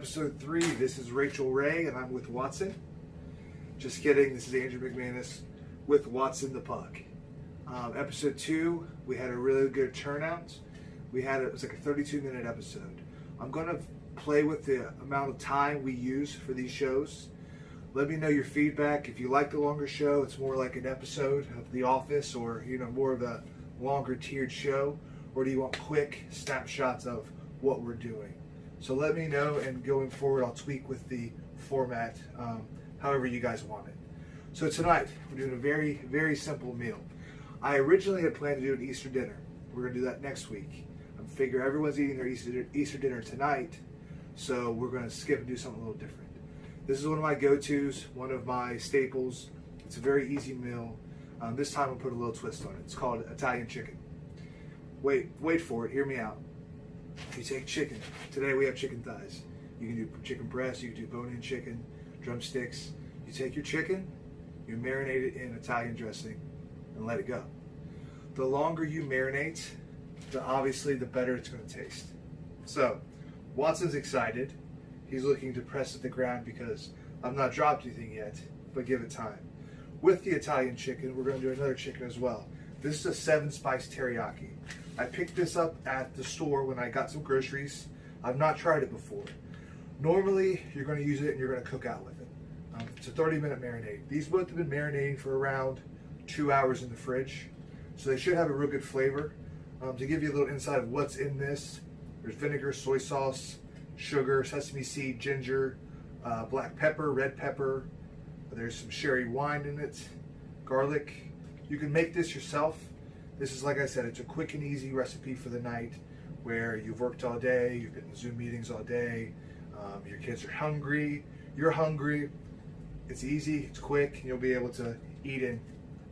episode 3. This is Rachel Ray, and I'm with Watson. Just kidding, this is Andrew McManus with Watson the Puck. Episode 2, we had a really good turnout. It was like a 32-minute episode. I'm going to play with the amount of time we use for these shows. Let me know your feedback. If you like the longer show, it's more like an episode of The Office, or more of a longer tiered show, or do you want quick snapshots of what we're doing? So let me know, and going forward I'll tweak with the format however you guys want it. So tonight we're doing a very, very simple meal. I originally had planned to do an Easter dinner. We're going to do that next week. I figure everyone's eating their Easter dinner tonight, so we're going to skip and do something a little different. This is one of my go-tos, one of my staples. It's a very easy meal. This time I'll put a little twist on it. It's called Italian chicken. Wait for it. Hear me out. You take chicken. Today we have chicken thighs. You can do chicken breast. You can do bone-in chicken, drumsticks. You take your chicken, you marinate it in Italian dressing, and let it go. The longer you marinate, obviously the better it's going to taste. So, Watson's excited. He's looking to press at the ground because I've not dropped anything yet, but give it time. With the Italian chicken, we're going to do another chicken as well. This is a 7-spice teriyaki. I picked this up at the store when I got some groceries. I've not tried it before. Normally, you're going to use it and you're going to cook out with it. It's a 30-minute marinade. These both have been marinating for around 2 hours in the fridge, so they should have a real good flavor. To give you a little insight of what's in this, there's vinegar, soy sauce, sugar, sesame seed, ginger, black pepper, red pepper. There's some sherry wine in it, garlic. You can make this yourself. This is, like I said, it's a quick and easy recipe for the night where you've worked all day, you've been in Zoom meetings all day, your kids are hungry, you're hungry. It's easy, it's quick, and you'll be able to eat in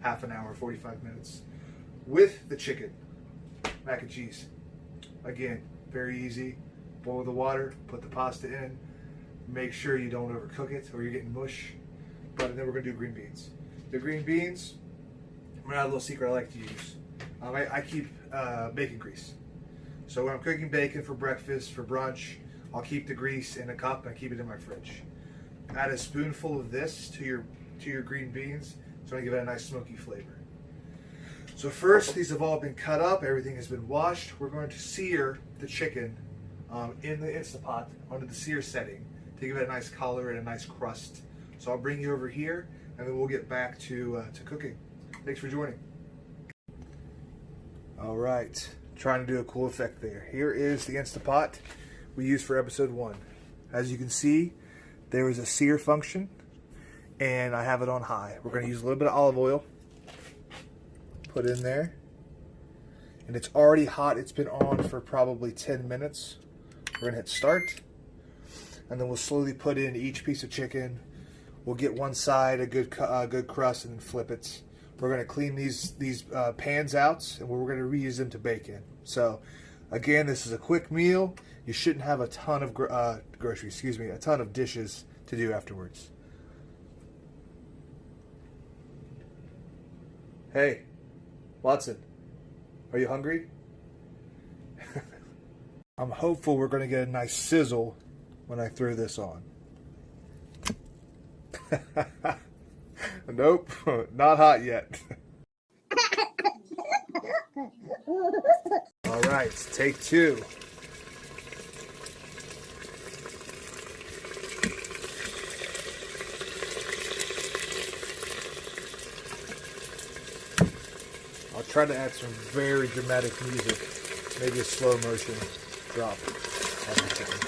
half an hour, 45 minutes. With the chicken, mac and cheese. Again, very easy. Boil the water, put the pasta in, make sure you don't overcook it or you're getting mush. But then we're going to do green beans. The green beans, I'm going to add a little secret I like to use. I keep bacon grease. So when I'm cooking bacon for breakfast, for brunch, I'll keep the grease in a cup and I keep it in my fridge. Add a spoonful of this to your green beans. It's going to give it a nice smoky flavor. So first, these have all been cut up. Everything has been washed. We're going to sear the chicken in the Instant Pot under the sear setting to give it a nice color and a nice crust. So I'll bring you over here, and then we'll get back to cooking. Thanks for joining. All right, trying to do a cool effect there. Here is the Instant Pot we used for episode 1. As you can see, there is a sear function, and I have it on high. We're going to use a little bit of olive oil. Put in there, and it's already hot. It's been on for probably 10 minutes. We're gonna hit start, and then we'll slowly put in each piece of chicken. We'll get one side a good crust, and then flip it. We're gonna clean these pans out, and we're gonna reuse them to bake in. So again, this is a quick meal. You shouldn't have a ton of a ton of dishes to do afterwards. Hey, Watson, are you hungry? I'm hopeful we're going to get a nice sizzle when I throw this on. Nope, not hot yet. All right, take 2. I'll try to add some very dramatic music, maybe a slow motion drop on the chicken.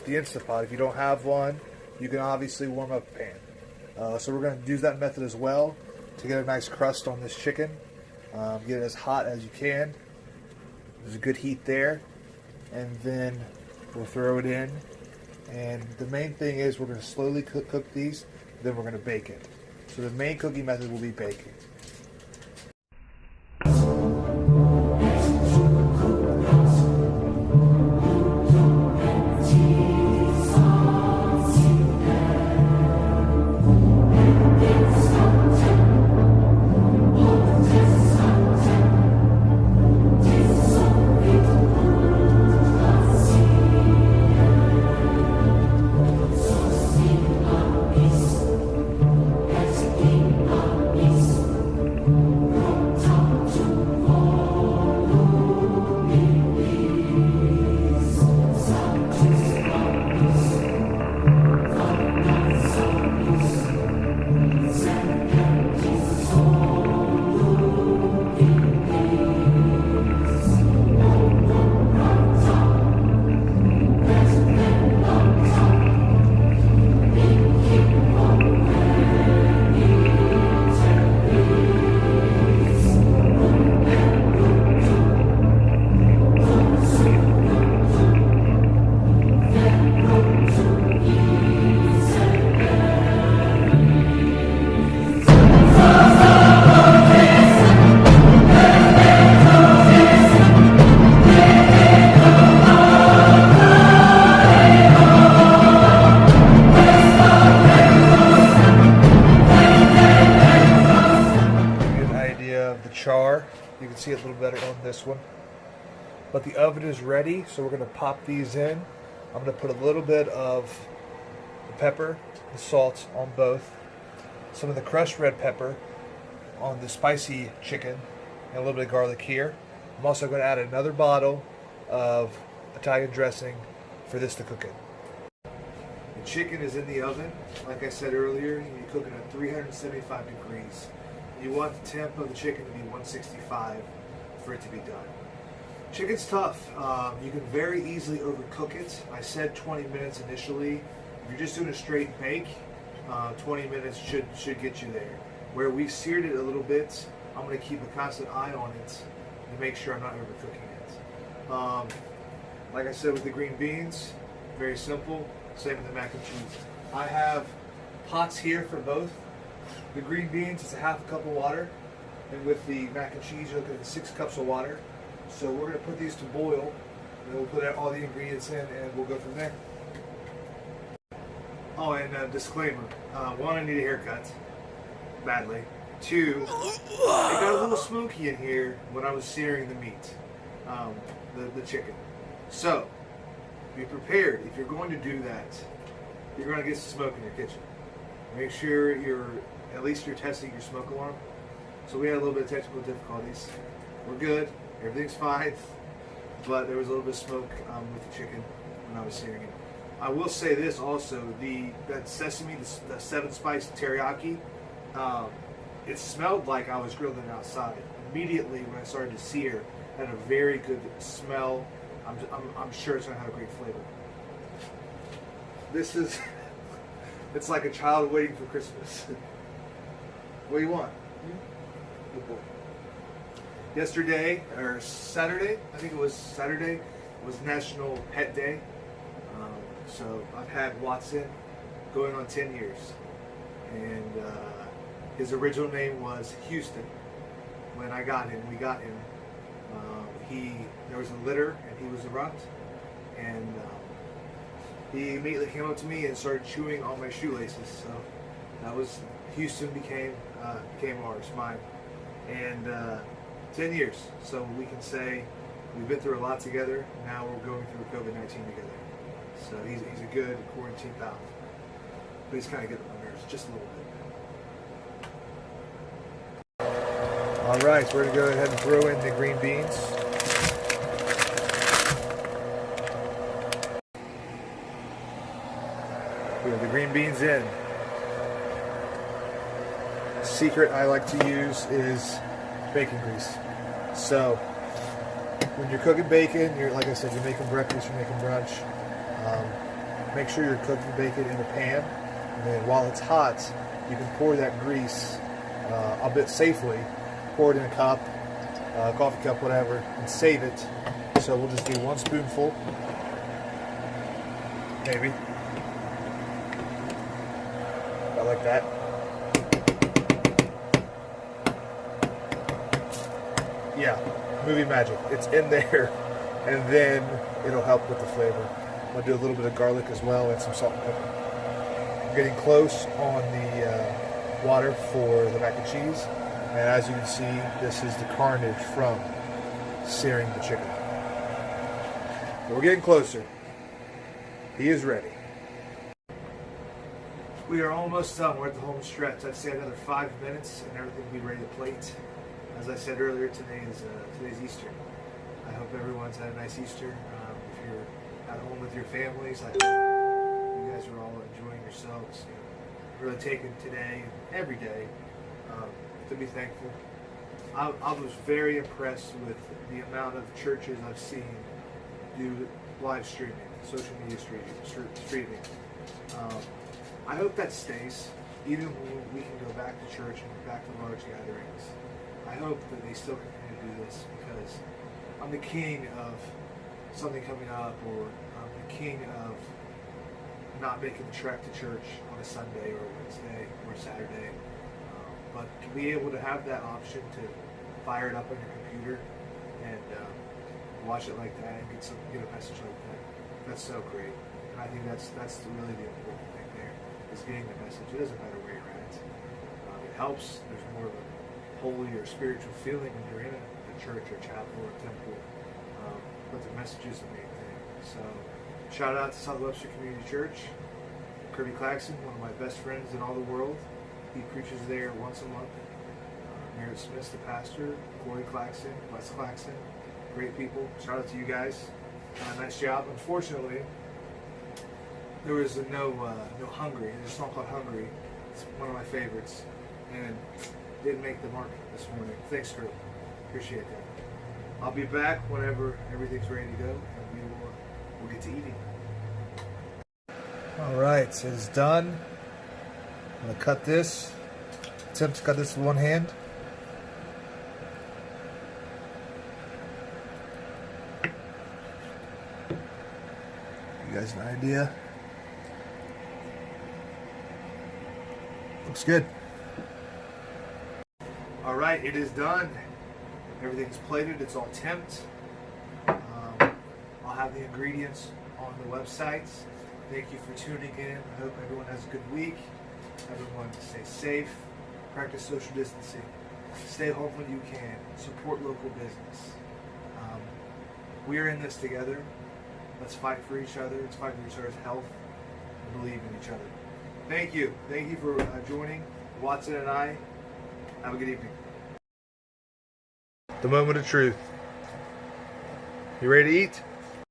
The Instant Pot. If you don't have one, you can obviously warm up a pan. So we're going to use that method as well to get a nice crust on this chicken. Get it as hot as you can. There's a good heat there. And then we'll throw it in. And the main thing is we're going to slowly cook these, then we're going to bake it. So the main cooking method will be baking. Char. You can see it a little better on this one. But the oven is ready, so we're going to pop these in. I'm going to put a little bit of the pepper, the salt on both, some of the crushed red pepper on the spicy chicken, and a little bit of garlic here. I'm also going to add another bottle of Italian dressing for this to cook in. The chicken is in the oven. Like I said earlier, you're cooking at 375 degrees. You want the temp of the chicken to be 165 for it to be done. Chicken's tough. You can very easily overcook it. I said 20 minutes initially. If you're just doing a straight bake, 20 minutes should get you there. Where we've seared it a little bit, I'm going to keep a constant eye on it to make sure I'm not overcooking it. Like I said with the green beans, very simple. Same with the mac and cheese. I have pots here for both. The green beans, it's a half a cup of water. And with the mac and cheese, you're looking at 6 cups of water. So we're going to put these to boil. And we'll put all the ingredients in and we'll go from there. Oh, and disclaimer. 1, I need a haircut. Badly. 2, it got a little smoky in here when I was searing the meat. The chicken. So, be prepared. If you're going to do that, you're going to get some smoke in your kitchen. Make sure at least you're testing your smoke alarm. So we had a little bit of technical difficulties. We're good. Everything's fine. But there was a little bit of smoke with the chicken when I was searing it. I will say this also. That sesame, the 7-spice teriyaki, it smelled like I was grilling it outside. Immediately when I started to sear, it had a very good smell. I'm sure it's going to have a great flavor. This is... It's like a child waiting for Christmas. What do you want? Good boy. Yesterday, or Saturday, I think it was Saturday, was National Pet Day. So I've had Watson going on 10 years. And his original name was Houston. When we got him, there was a litter and he was a runt. And he immediately came up to me and started chewing on my shoelaces. So that was, Houston became ours, mine. And 10 years. So we can say we've been through a lot together. Now we're going through COVID-19 together. So he's a good quarantine pal. But he's kind of getting on my nerves just a little bit. All right, so we're going to go ahead and throw in the green beans. We have the green beans in. The secret I like to use is bacon grease. So when you're cooking bacon, like I said, you're making breakfast, you're making brunch. Make sure you're cooking bacon in a pan And then while it's hot, you can pour that grease a bit safely. Pour it in a cup, coffee cup, whatever, and save it. So we'll just do 1 spoonful, maybe. About like that. Yeah, movie magic. It's in there, and then it'll help with the flavor. I'm gonna do a little bit of garlic as well and some salt and pepper. I'm getting close on the water for the mac and cheese, and as you can see, this is the carnage from searing the chicken. But we're getting closer. He is ready. We are almost done. We're at the home stretch. I'd say another 5 minutes, and everything will be ready to plate. As I said earlier, today's Easter. I hope everyone's had a nice Easter. If you're at home with your families, I hope you guys are all enjoying yourselves. Really taking today and every day to be thankful. I was very impressed with the amount of churches I've seen do live streaming, social media streaming. I hope that stays, even when we can go back to church and back to large gatherings. I hope that they still continue to do this, because I'm the king of something coming up, or I'm the king of not making the trek to church on a Sunday or Wednesday or Saturday. But to be able to have that option to fire it up on your computer and watch it like that and get a message like that, that's so great. And I think that's really the important thing there, is getting the message. It doesn't matter where you're at. It helps. There's more of a holy or spiritual feeling when you're in a church or chapel or temple, but the message is the main thing. So shout out to South Webster Community Church. Kirby Claxton, one of my best friends in all the world, he preaches there once a month. Merritt Smith's the pastor, Corey Claxton, Wes Claxton, great people. Shout out to you guys. Nice job. Unfortunately, there was no Hungry. There's a song called Hungry. It's one of my favorites, and didn't make the mark this morning. Thanks, Kurt. Appreciate that. I'll be back whenever everything's ready to go, and we'll get to eating. All right, it is done. I'm gonna cut this. Attempt to cut this with one hand. You guys an idea? Looks good. All right, it is done. Everything's plated. It's all temped. I'll have the ingredients on the website. Thank you for tuning in. I hope everyone has a good week. Everyone stay safe. Practice social distancing. Stay home when you can. Support local business. We are in this together. Let's fight for each other. Let's fight for each other's health and believe in each other. Thank you. Thank you for joining Watson and I. Have a good evening. The moment of truth. You ready to eat?